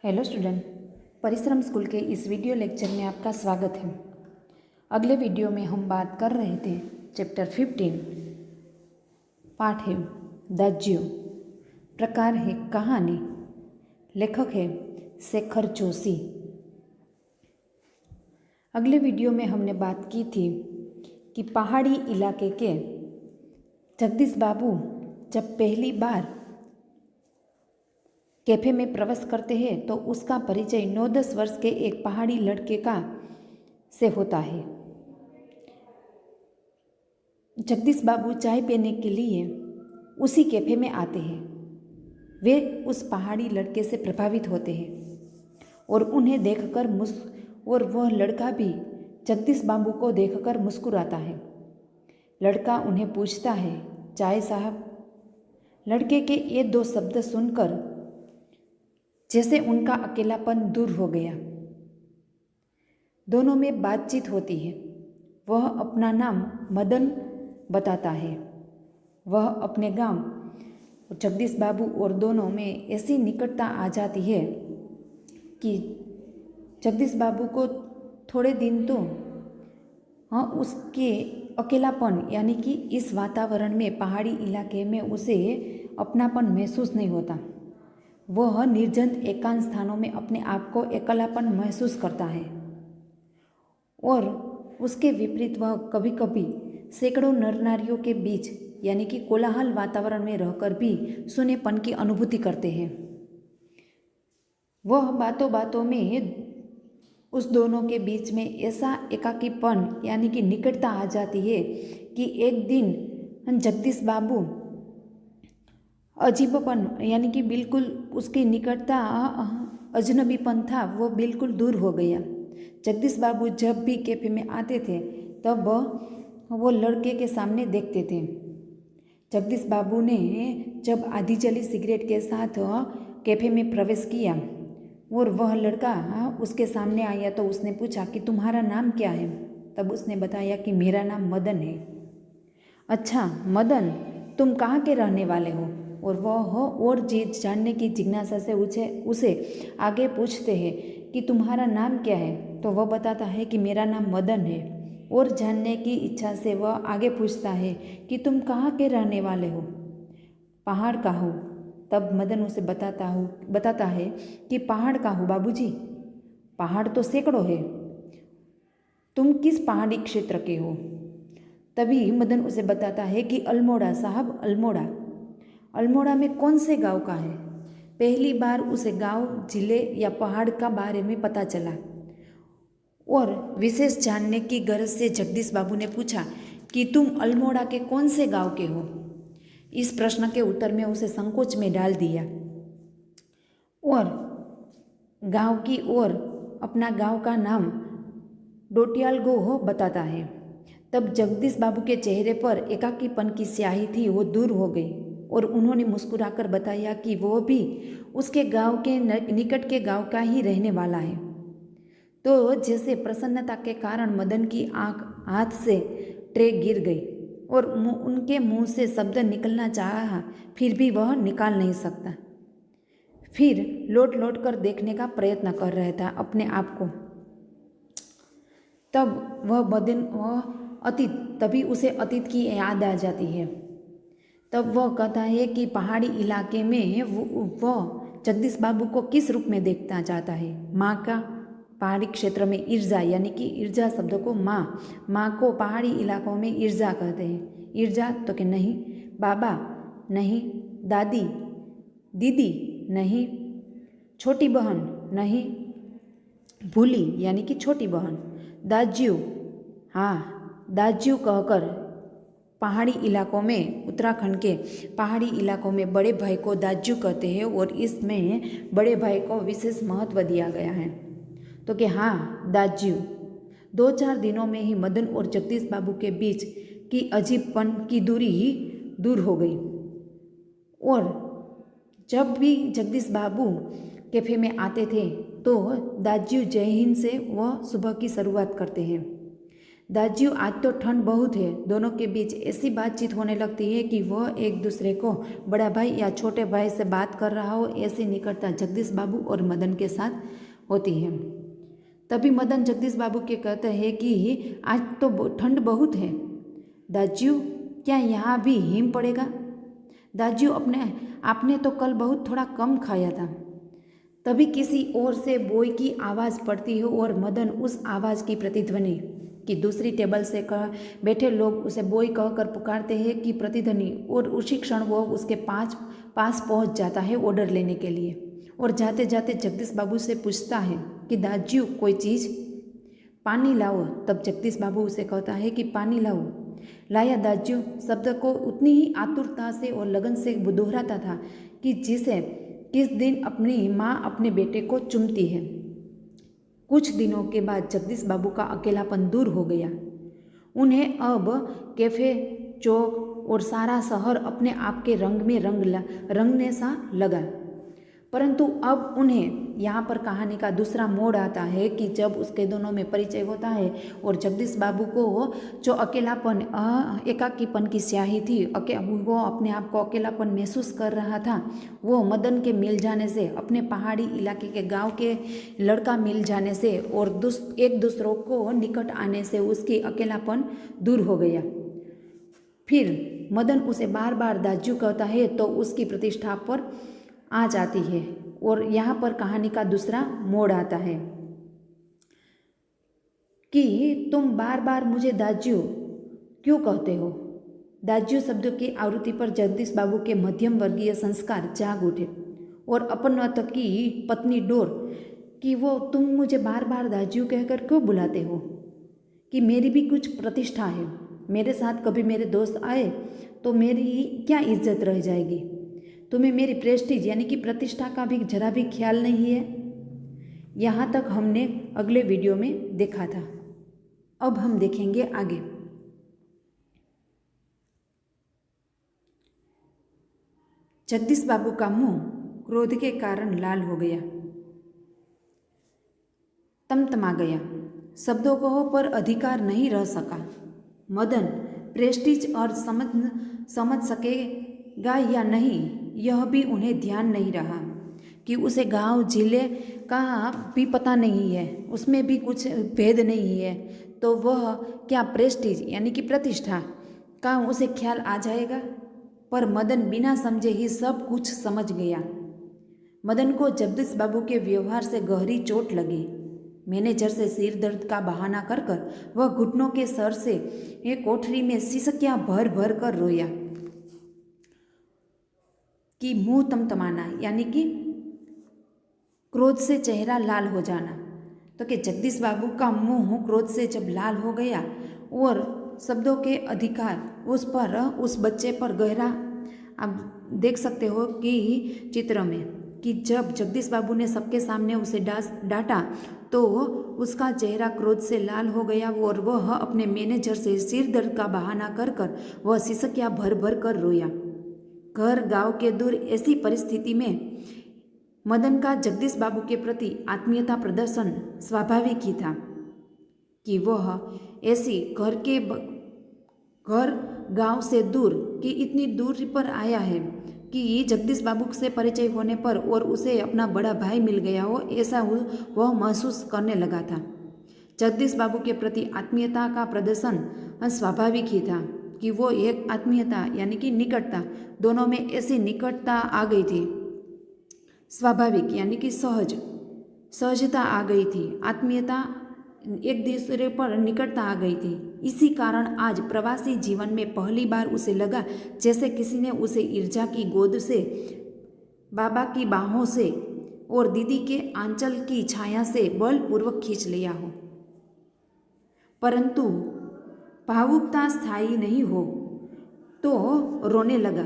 Hello student, परिश्रम school के इस वीडियो लेक्चर में आपका स्वागत है। अगले वीडियो में हम बात कर रहे थे चैप्टर 15, पाठ है दाज्यू, प्रकार है कहानी, लेखक है शेखर जोशी। अगले वीडियो में हमने बात की थी कि पहाड़ी इलाके के जगदीश बाबू जब पहली बार कैफ़े में प्रवेश करते हैं तो उसका परिचय 9-10 वर्ष के एक पहाड़ी लड़के का से होता है। जगदीश बाबू चाय पीने के लिए उसी कैफ़े में आते हैं। वे उस पहाड़ी लड़के से प्रभावित होते हैं और उन्हें देखकर और वह लड़का भी जगदीश बाबू को देखकर मुस्कुराता है। लड़का उन्हें पूछता है, चाय साहब? लड़के के ये दो शब्द सुनकर जैसे उनका अकेलापन दूर हो गया। दोनों में बातचीत होती है। वह अपना नाम मदन बताता है। वह अपने गांव जगदीश बाबू और दोनों में ऐसी निकटता आ जाती है कि जगदीश बाबू को थोड़े दिन तो उसके अकेलापन यानी कि इस वातावरण में पहाड़ी इलाके में उसे अपनापन महसूस नहीं होता। वह निर्जन एकांत स्थानों में अपने आप को अकेलापन महसूस करता है और उसके विपरीत वह कभी कभी सैकड़ों नर नारियों के बीच यानी कि कोलाहल वातावरण में रहकर भी सूनेपन की अनुभूति करते हैं। वह बातों बातों में उस दोनों के बीच में ऐसा एकाकीपन यानी कि निकटता आ जाती है कि एक दिन जगदीश बाबू अजीबपन यानी कि बिल्कुल उसकी निकटता अजनबीपन था वो बिल्कुल दूर हो गया। जगदीश बाबू जब भी कैफ़े में आते थे तब वो लड़के के सामने देखते थे। जगदीश बाबू ने जब आधी जली सिगरेट के साथ कैफ़े में प्रवेश किया और वह लड़का उसके सामने आया तो उसने पूछा कि तुम्हारा नाम क्या है? तब उसने बताया कि मेरा नाम मदन है। अच्छा मदन, तुम कहाँ के रहने वाले हो? और वह और चीज जानने की जिज्ञासा से उसे आगे पूछते हैं कि तुम्हारा नाम क्या है? तो वह बताता है कि मेरा नाम मदन है। और जानने की इच्छा से वह आगे पूछता है कि तुम कहाँ के रहने वाले हो? पहाड़ का हो। तब मदन उसे बताता है कि पहाड़ का हो बाबूजी। पहाड़ तो सैकड़ों है। तुम किस पहाड़ी क्षेत्र के हो? तभी मदन उसे बताता है कि अल्मोड़ा साहब, अल्मोड़ा। अल्मोड़ा में कौन से गांव का है? पहली बार उसे गांव, जिले या पहाड़ का बारे में पता चला और विशेष जानने की गरज से जगदीश बाबू ने पूछा कि तुम अल्मोड़ा के कौन से गांव के हो? इस प्रश्न के उत्तर में उसे संकोच में डाल दिया और गांव की ओर अपना गांव का नाम डोटियालगो हो बताता है। तब जगदीश बाबू के चेहरे पर एकाकीपन की स्याही थी वो दूर हो गई और उन्होंने मुस्कुराकर बताया कि वो भी उसके गांव के निकट के गांव का ही रहने वाला है। तो जैसे प्रसन्नता के कारण मदन की आंख हाथ से ट्रे गिर गई और उनके मुंह से शब्द निकलना चाहा, फिर भी वह निकाल नहीं सकता। फिर लौट लौट कर देखने का प्रयत्न कर रहा था अपने आप को। तब तभी उसे अतीत की याद आ जाती है। तब वह कहता है कि पहाड़ी इलाके में वह जगदीश बाबू को किस रूप में देखना चाहता है? माँ का। पहाड़ी क्षेत्र में ईर्जा यानी कि ईर्जा शब्द को माँ को पहाड़ी इलाकों में ईर्जा कहते हैं। ईर्जा तो कि नहीं, बाबा नहीं, दादी, दीदी नहीं, छोटी बहन नहीं, भूली यानी कि छोटी बहन, दाज्यू, हाँ दाज्यू कहकर पहाड़ी इलाकों में, उत्तराखंड के पहाड़ी इलाकों में बड़े भाई को दाज्यू कहते हैं और इसमें बड़े भाई को विशेष महत्व दिया गया है। तो कि हाँ दाज्यू। 2-4 दिनों में ही मदन और जगदीश बाबू के बीच की अजीबपन की दूरी ही दूर हो गई और जब भी जगदीश बाबू कैफ़े में आते थे तो दाज्यू जय हिंद से वह सुबह की शुरुआत करते हैं। दाजियो आज तो ठंड बहुत है। दोनों के बीच ऐसी बातचीत होने लगती है कि वह एक दूसरे को बड़ा भाई या छोटे भाई से बात कर रहा हो, ऐसी निकटता जगदीश बाबू और मदन के साथ होती है। तभी मदन जगदीश बाबू के कहते हैं कि आज तो ठंड बहुत है दाजियो, क्या यहाँ भी हिम पड़ेगा? दाजियो आपने तो कल बहुत थोड़ा कम खाया था। तभी किसी ओर से बोई की आवाज़ पड़ती है और मदन उस आवाज़ की प्रतिध्वनि कि दूसरी टेबल से बैठे लोग उसे बोई कहकर पुकारते हैं कि प्रतिध्वनि, और उसी क्षण वो उसके पास पहुंच जाता है ऑर्डर लेने के लिए। और जाते जाते जगदीश बाबू से पूछता है कि दाजियो कोई चीज़, पानी लाओ। तब जगदीश बाबू उसे कहता है कि पानी लाओ। लाया दाजियो शब्द को उतनी ही आतुरता से और लगन से दोहराता था कि जिसे किस दिन अपनी माँ अपने बेटे को चूमती है। कुछ दिनों के बाद जगदीश बाबू का अकेलापन दूर हो गया। उन्हें अब कैफे, चौक और सारा शहर अपने आप के रंग में रंगने सा लगा। परंतु अब उन्हें यहाँ पर कहानी का दूसरा मोड़ आता है कि जब उसके दोनों में परिचय होता है और जगदीश बाबू को जो अकेलापन, एकाकीपन की स्याही थी, वो अपने आप को अकेलापन महसूस कर रहा था, वो मदन के मिल जाने से, अपने पहाड़ी इलाके के गांव के लड़का मिल जाने से और एक दूसरों को निकट आने से उसकी अकेलापन दूर हो गया। फिर मदन उसे बार बार दाजू कहता है तो उसकी प्रतिष्ठा पर आ जाती है और यहाँ पर कहानी का दूसरा मोड़ आता है कि तुम बार बार मुझे दाजियो क्यों कहते हो। दाजियो शब्द की आवृत्ति पर जगदीश बाबू के मध्यम वर्गीय संस्कार जाग उठे और अपनत्व की पत्नी डोर कि वो तुम मुझे बार बार दाजियो कहकर क्यों बुलाते हो, कि मेरी भी कुछ प्रतिष्ठा है। मेरे साथ कभी मेरे दोस्त आए तो मेरी क्या इज्जत रह जाएगी। तुम्हें मेरी प्रेस्टीज यानी कि प्रतिष्ठा का भी जरा भी ख्याल नहीं है। यहाँ तक हमने अगले वीडियो में देखा था। अब हम देखेंगे आगे। जगदीश बाबू का मुंह क्रोध के कारण लाल हो गया, तमतमा गया, शब्दों को पर अधिकार नहीं रह सका। मदन प्रेस्टीज और समझ सकेगा या नहीं यह भी उन्हें ध्यान नहीं रहा कि उसे गांव जिले का भी पता नहीं है, उसमें भी कुछ भेद नहीं है, तो वह क्या प्रेस्टीज यानी कि प्रतिष्ठा का उसे ख्याल आ जाएगा। पर मदन बिना समझे ही सब कुछ समझ गया। मदन को जगदीश बाबू के व्यवहार से गहरी चोट लगी। मैनेजर से सिर दर्द का बहाना कर वह घुटनों के सर से एक कोठरी में सिसकियां भर भर कर रोया। कि मुंह तमतमाना यानी कि क्रोध से चेहरा लाल हो जाना, तो कि जगदीश बाबू का मुंह क्रोध से जब लाल हो गया और शब्दों के अधिकार उस बच्चे पर गहरा, आप देख सकते हो कि चित्र में कि जब जगदीश बाबू ने सबके सामने उसे डांटा तो उसका चेहरा क्रोध से लाल हो गया और वह अपने मैनेजर से सिर दर्द का बहाना कर वह सिसकियां भर भर कर रोया। घर गांव के दूर ऐसी परिस्थिति में मदन का जगदीश बाबू के प्रति आत्मीयता प्रदर्शन स्वाभाविक ही था कि वह ऐसी घर गांव से दूर कि इतनी दूरी पर आया है कि जगदीश बाबू से परिचय होने पर और उसे अपना बड़ा भाई मिल गया हो, ऐसा वह महसूस करने लगा था। जगदीश बाबू के प्रति आत्मीयता का प्रदर्शन स्वाभाविक ही था कि वो एक आत्मीयता यानी कि निकटता, दोनों में ऐसी निकटता आ गई थी। स्वाभाविक यानी कि सहजता आ गई थी, आत्मीयता, एक दूसरे पर निकटता आ गई थी। इसी कारण आज प्रवासी जीवन में पहली बार उसे लगा जैसे किसी ने उसे ईर्जा की गोद से, बाबा की बाहों से और दीदी के आंचल की छाया से बलपूर्वक खींच लिया हो। परंतु भावुकता स्थायी नहीं हो तो रोने लगा।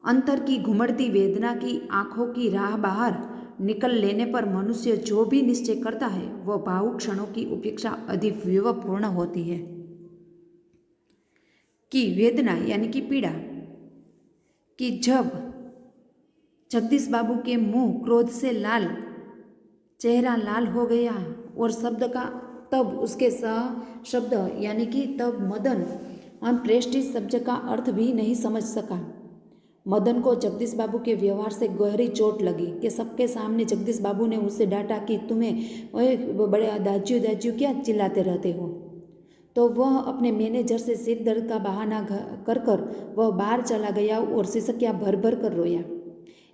अंतर की घुमड़ती वेदना की आंखों की राह बाहर निकल लेने पर मनुष्य जो भी निश्चय करता है वह भावुक क्षणों की उपेक्षा अधिक विवपूर्ण होती है। कि वेदना यानी कि पीड़ा, कि जब जगदीश बाबू के मुंह क्रोध से लाल, चेहरा लाल हो गया और शब्द का तब उसके शब्द यानी कि तब मदन प्रेस्टीज शब्द का अर्थ भी नहीं समझ सका। मदन को जगदीश बाबू के व्यवहार से गहरी चोट लगी कि सबके सामने जगदीश बाबू ने उसे डांटा कि तुम्हें ओए बड़े दाज्यू दाज्यू क्या चिल्लाते रहते हो। तो वह अपने मैनेजर से सिर दर्द का बहाना कर कर वह बाहर चला गया और सिसकियाँ भर भर कर रोया।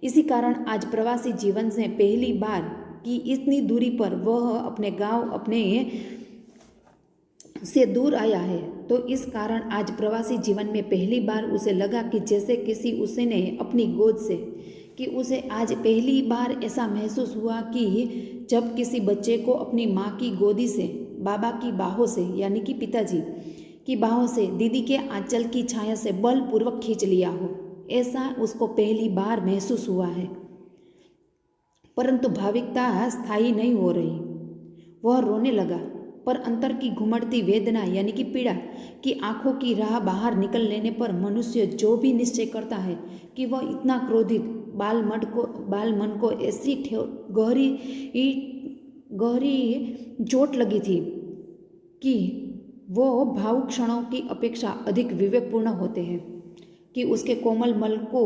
इसी कारण आज प्रवासी जीवन से पहली बार कि इतनी दूरी पर वह अपने गांव अपने से दूर आया है। तो इस कारण आज प्रवासी जीवन में पहली बार उसे लगा कि जैसे किसी उसने अपनी गोद से कि उसे आज पहली बार ऐसा महसूस हुआ कि जब किसी बच्चे को अपनी माँ की गोदी से, बाबा की बाहों से यानी कि पिताजी की बाहों से, दीदी के आंचल की छाया से बलपूर्वक खींच लिया हो, ऐसा उसको पहली बार महसूस हुआ है। परंतु भाविकता स्थायी नहीं हो रही। वह रोने लगा, पर अंतर की घुमड़ती वेदना यानी कि पीड़ा की आंखों की राह बाहर निकल लेने पर मनुष्य जो भी निश्चय करता है कि वह इतना क्रोधित बाल मन को ऐसी गहरी चोट लगी थी कि वो भावुक क्षणों की अपेक्षा अधिक विवेकपूर्ण होते हैं, कि उसके कोमल मल को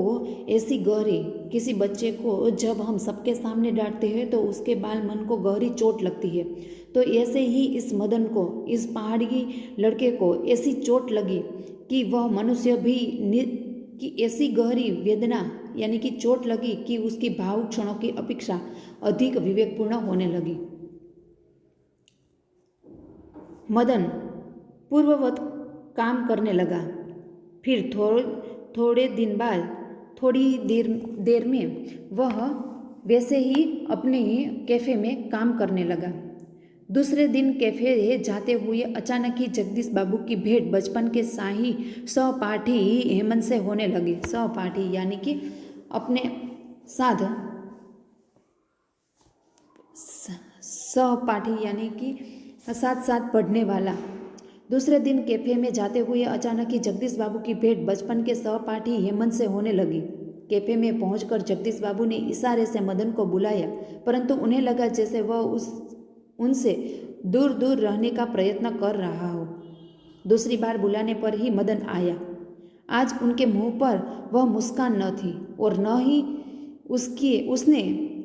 ऐसी गहरी, किसी बच्चे को जब हम सबके सामने डांटते हैं तो उसके बाल मन को गहरी चोट लगती है, तो ऐसे ही इस मदन को, इस पहाड़ी लड़के को ऐसी चोट लगी कि वह मनुष्य भी कि ऐसी गहरी वेदना यानी कि चोट लगी कि उसकी भावुक क्षणों की अपेक्षा अधिक विवेकपूर्ण होने लगी। मदन पूर्ववत काम करने लगा। फिर थोड़े दिन बाद थोड़ी देर में वह वैसे ही अपने कैफ़े में काम करने लगा। दूसरे दिन कैफ़े जाते हुए अचानक ही जगदीश बाबू की भेंट बचपन के शाही सहपाठी हेमंत से होने लगी। सहपाठी यानी कि अपने साथ सहपाठी यानी कि साथ साथ पढ़ने वाला। दूसरे दिन कैफे में जाते हुए अचानक ही जगदीश बाबू की भेंट बचपन के सहपाठी हेमंत से होने लगी। कैफे में पहुंचकर जगदीश बाबू ने इशारे से मदन को बुलाया, परंतु उन्हें लगा जैसे वह उनसे दूर दूर रहने का प्रयत्न कर रहा हो। दूसरी बार बुलाने पर ही मदन आया। आज उनके मुंह पर वह मुस्कान न थी और न ही उसने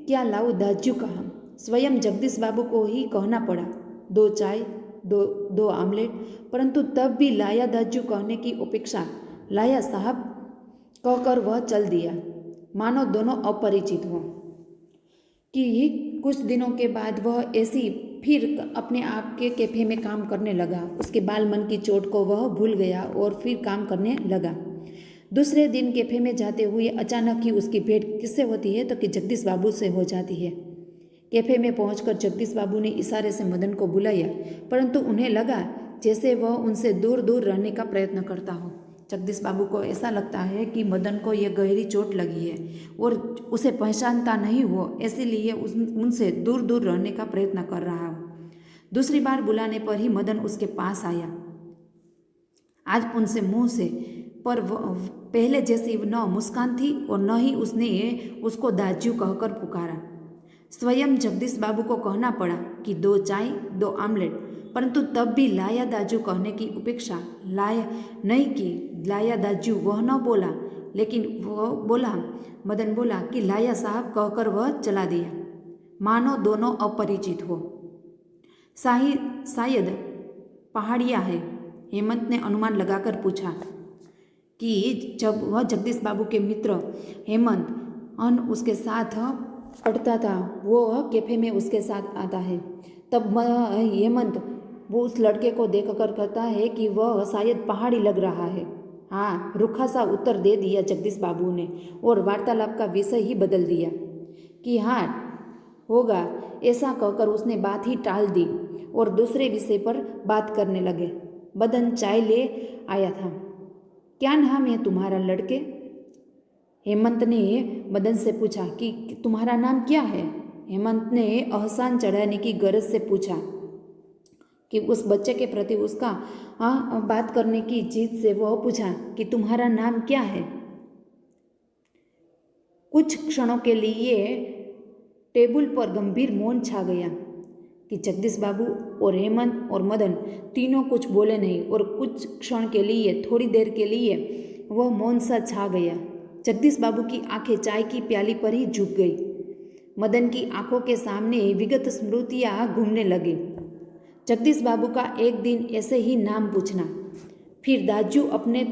क्या लाऊ दाज्यू कहा। स्वयं जगदीश बाबू को ही कहना पड़ा, 2 चाय, दो आमलेट, परंतु तब भी लाया दाज्यू कहने की अपेक्षा लाया साहब कहकर वह चल दिया, मानो दोनों अपरिचित हों। कि कुछ दिनों के बाद वह ऐसी फिर अपने आप के कैफे में काम करने लगा। उसके बाल मन की चोट को वह भूल गया और फिर काम करने लगा। दूसरे दिन कैफे में जाते हुए अचानक ही उसकी भेंट किससे होती है तो कि जगदीश बाबू से हो जाती है। कैफे में पहुंचकर जगदीश बाबू ने इशारे से मदन को बुलाया, परंतु उन्हें लगा जैसे वह उनसे दूर दूर रहने का प्रयत्न करता हो। जगदीश बाबू को ऐसा लगता है कि मदन को यह गहरी चोट लगी है और उसे पहचानता नहीं हो, इसीलिए उनसे दूर दूर रहने का प्रयत्न कर रहा हो। दूसरी बार बुलाने पर ही मदन उसके पास आया। आज उनसे मुंह से पर पहले जैसी न मुस्कान थी और न ही उसने उसको दाज्यू कहकर पुकारा। स्वयं जगदीश बाबू को कहना पड़ा कि 2 चाय 2 आमलेट, परंतु तब भी लाया दाज्यू कहने की उपेक्षा लाया नहीं की। लाया दाज्यू वह न बोला, लेकिन वह बोला, मदन बोला कि लाया साहब कहकर वह चला दिया, मानो दोनों अपरिचित हो। शायद पहाड़िया है, हेमंत ने अनुमान लगाकर पूछा कि जब वह जगदीश बाबू के मित्र हेमंत उसके साथ पढ़ता था, वो कैफे में उसके साथ आता है, तब हेमंत वो उस लड़के को देखकर कहता है कि वह शायद पहाड़ी लग रहा है। हाँ, रूखा सा उत्तर दे दिया जगदीश बाबू ने और वार्तालाप का विषय ही बदल दिया कि हाँ होगा। ऐसा कहकर उसने बात ही टाल दी और दूसरे विषय पर बात करने लगे। मदन चाय ले आया था। क्या नाम है तुम्हारा लड़के? हेमंत ने मदन से पूछा कि तुम्हारा नाम क्या है? हेमंत ने एहसान चढ़ाने की गरज से पूछा कि उस बच्चे के प्रति उसका बात करने की जिद से वह पूछा कि तुम्हारा नाम क्या है? कुछ क्षणों के लिए टेबल पर गंभीर मौन छा गया। कि जगदीश बाबू और हेमंत और मदन तीनों कुछ बोले नहीं और कुछ क्षण के लिए, थोड़ी देर के लिए वह मौन सा छा गया। जगदीश बाबू की आंखें चाय की प्याली पर ही झुक गई। मदन की आंखों के सामने विगत स्मृतियाँ घूमने लगी। जगदीश बाबू का एक दिन ऐसे ही नाम पूछना, फिर दाजू आपने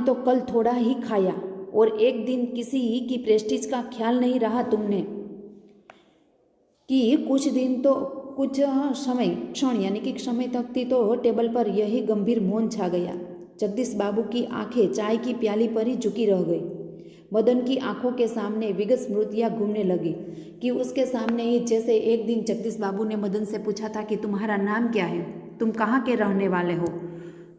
तो कल थोड़ा ही खाया, और एक दिन किसी की प्रेस्टीज का ख्याल नहीं रहा तुमने, कि कुछ दिन तो कुछ क्षण यानी कि समय तक थी तो टेबल पर यही गंभीर मौन छा गया। जगदीश बाबू की आंखें चाय की प्याली पर ही झुकी रह गई। मदन की आंखों के सामने विगत स्मृतियाँ घूमने लगी कि उसके सामने ही जैसे एक दिन जगदीश बाबू ने मदन से पूछा था कि तुम्हारा नाम क्या है, तुम कहाँ के रहने वाले हो।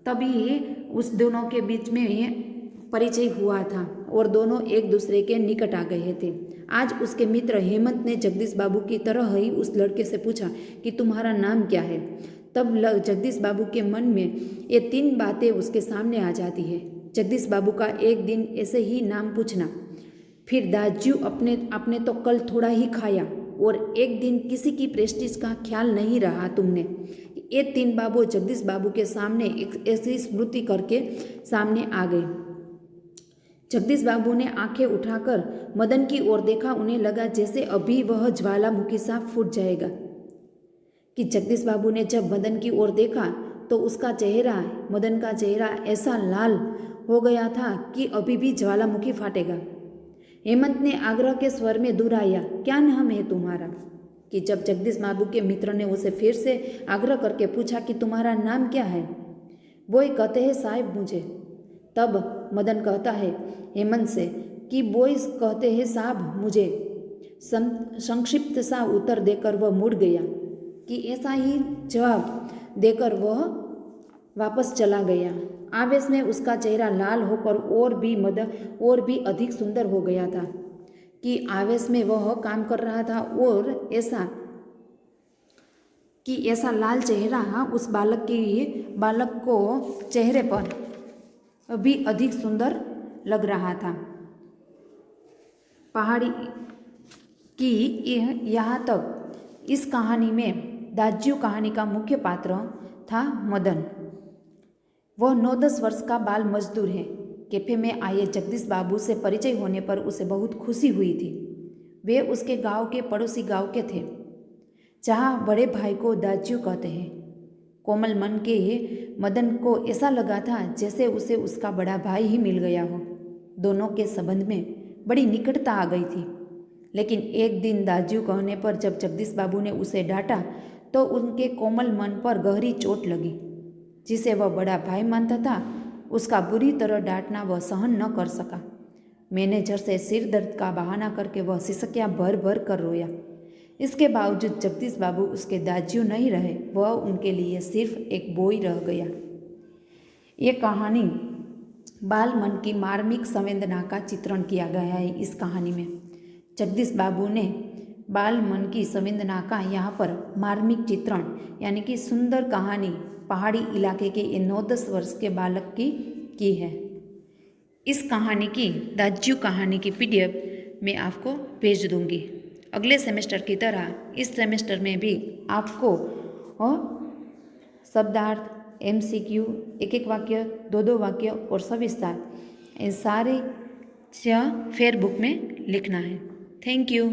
तभी उस दोनों के बीच में परिचय हुआ था और दोनों एक दूसरे के निकट आ गए थे। आज उसके मित्र हेमंत ने जगदीश बाबू की तरह ही उस लड़के से पूछा कि तुम्हारा नाम क्या है। तब जगदीश बाबू के मन में ये तीन बातें उसके सामने आ जाती है। जगदीश बाबू का एक दिन ऐसे ही नाम पूछना, फिर दाजू आपने तो कल थोड़ा ही खाया, और एक दिन किसी की प्रेस्टीज का ख्याल नहीं रहा तुमने। ये तीन बाबू जगदीश बाबू के सामने एक ऐसी स्मृति करके सामने आ गई। जगदीश बाबू ने आंखें उठाकर मदन की ओर देखा। उन्हें लगा जैसे अभी वह ज्वालामुखी सा फूट जाएगा। कि जगदीश बाबू ने जब मदन की ओर देखा तो उसका चेहरा, मदन का चेहरा ऐसा लाल हो गया था कि अभी भी ज्वालामुखी फाटेगा। हेमंत ने आग्रह के स्वर में दोहराया, क्या नाम है तुम्हारा। कि जब जगदीश बाबू के मित्र ने उसे फिर से आग्रह करके पूछा कि तुम्हारा नाम क्या है। बोई कहते हैं साहब मुझे। तब मदन कहता है हेमंत से कि बॉयज कहते हैं साहब मुझे। संक्षिप्त सा उत्तर देकर वह मुड़ गया। कि ऐसा ही जवाब देकर वह वापस चला गया। आवेश में उसका चेहरा लाल होकर और भी अधिक सुंदर हो गया था। कि आवेश में वह काम कर रहा था और ऐसा लाल चेहरा उस बालक को चेहरे पर भी अधिक सुंदर लग रहा था। पहाड़ी की यहाँ तक इस कहानी में दाज्यू कहानी का मुख्य पात्र था मदन। वह 9-10 वर्ष का बाल मजदूर है। कैफे में आए जगदीश बाबू से परिचय होने पर उसे बहुत खुशी हुई थी। वे उसके गांव के पड़ोसी गांव के थे, जहाँ बड़े भाई को दाज्यू कहते हैं। कोमल मन के मदन को ऐसा लगा था जैसे उसे उसका बड़ा भाई ही मिल गया हो। दोनों के संबंध में बड़ी निकटता आ गई थी। लेकिन एक दिन दाज्यू कहने पर जब जगदीश बाबू ने उसे डांटा तो उनके कोमल मन पर गहरी चोट लगी। जिसे वह बड़ा भाई मानता था, उसका बुरी तरह डांटना वह सहन न कर सका। मैनेजर से सिर दर्द का बहाना करके वह सिसकियाँ भर भर कर रोया। इसके बावजूद जगदीश बाबू उसके दाज्यू नहीं रहे, वह उनके लिए सिर्फ एक बोई रह गया। ये कहानी बाल मन की मार्मिक संवेदना का चित्रण किया गया है। इस कहानी में जगदीश बाबू ने बाल मन की संवेदना का यहाँ पर मार्मिक चित्रण यानी कि सुंदर कहानी पहाड़ी इलाके के 9-10 वर्ष के बालक की है। इस कहानी की दाज्यू कहानी की PDF मैं आपको भेज दूंगी। अगले सेमेस्टर की तरह इस सेमेस्टर में भी आपको शब्दार्थ, MCQ, एक वाक्य, 2 वाक्य और सविस्तार इन सारे फेयर बुक में लिखना है। Thank you.